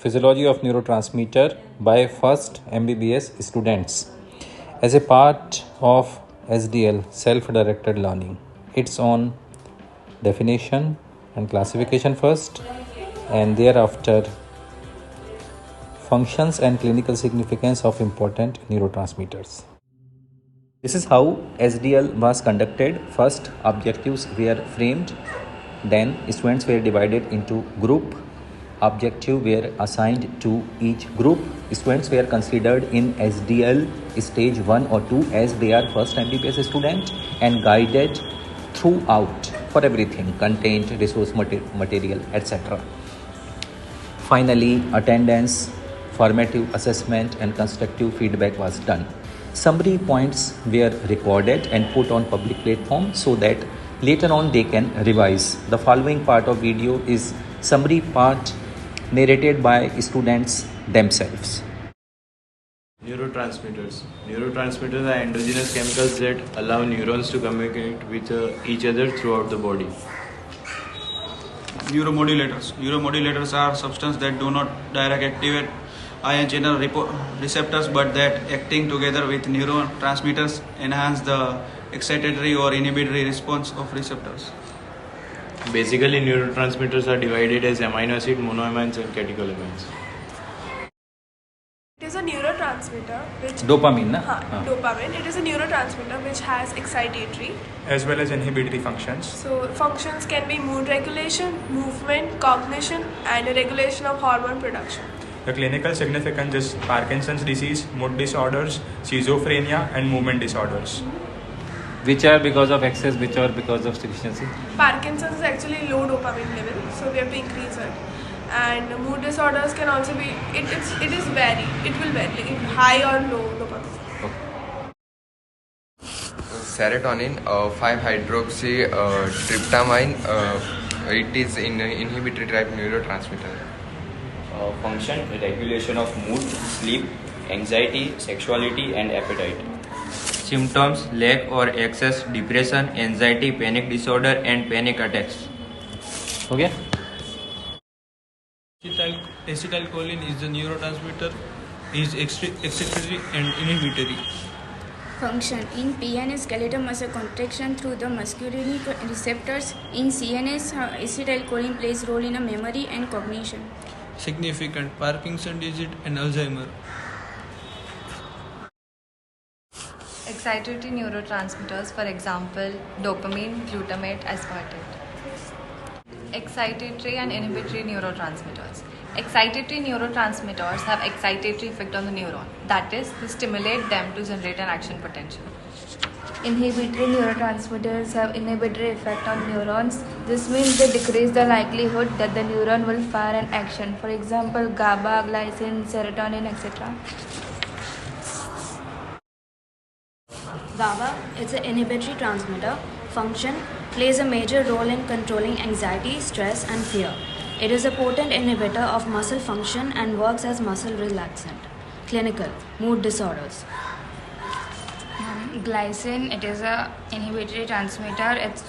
Physiology of Neurotransmitter by first MBBS students as a part of SDL self-directed learning. Its own definition and classification first, and thereafter functions and clinical significance of important neurotransmitters. This is how SDL was conducted. First, objectives were framed, then students were divided into group. Objectives were assigned to each group. Students were considered in SDL stage 1 or 2 as they are first MBBS student and guided throughout for everything, content, resource material, etc. Finally, attendance, formative assessment and constructive feedback was done. Summary points were recorded and put on public platform so that later on they can revise. The following part of video is summary part narrated by students themselves. Neurotransmitters. Neurotransmitters are endogenous chemicals that allow neurons to communicate with each other throughout the body. Neuromodulators. Neuromodulators are substances that do not directly activate ion channel receptors but that acting together with neurotransmitters enhance the excitatory or inhibitory response of receptors. Basically, neurotransmitters are divided as amino acid, monoamines and catecholamines. It is a neurotransmitter which Dopamine, na? Dopamine. It is a neurotransmitter which has excitatory as well as inhibitory functions. So functions can be mood regulation, movement, cognition, and regulation of hormone production. The clinical significance is Parkinson's disease, mood disorders, schizophrenia, and movement disorders. Which are because of excess, which are because of deficiency? Parkinson's is actually low dopamine level, so we have to increase it. And mood disorders can also be, it will vary, like high or low dopamine. Serotonin, 5-hydroxytryptamine, it is an inhibitory type neurotransmitter. Function, regulation of mood, sleep, anxiety, sexuality and appetite. Symptoms, lack or excess depression, anxiety, panic disorder and panic attacks. Okay. Acetylcholine is the neurotransmitter, is excitatory and inhibitory. Function in PNS, skeletal muscle contraction through the muscarinic receptors. In CNS, acetylcholine plays role in memory and cognition. Significant Parkinson's disease and Alzheimer. Excitatory neurotransmitters, for example, dopamine, glutamate, aspartate. Excitatory and inhibitory neurotransmitters. Excitatory neurotransmitters have excitatory effect on the neuron. That is, they stimulate them to generate an action potential. Inhibitory neurotransmitters have inhibitory effect on neurons. This means they decrease the likelihood that the neuron will fire an action. For example, GABA, glycine, serotonin, etc. GABA is an inhibitory transmitter. Function plays a major role in controlling anxiety, stress, and fear. It is a potent inhibitor of muscle function and works as muscle relaxant. Clinical mood disorders. Glycine, it is a inhibitory transmitter. It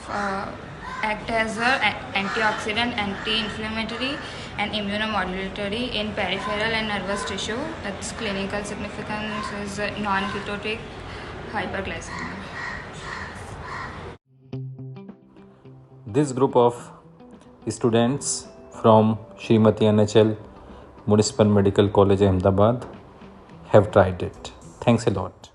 acts as an antioxidant, anti-inflammatory and immunomodulatory in peripheral and nervous tissue. Its clinical significance is non-ketotic hyperglycemia. This group of students from Srimati NHL Municipal Medical College Ahmedabad have tried it. Thanks a lot.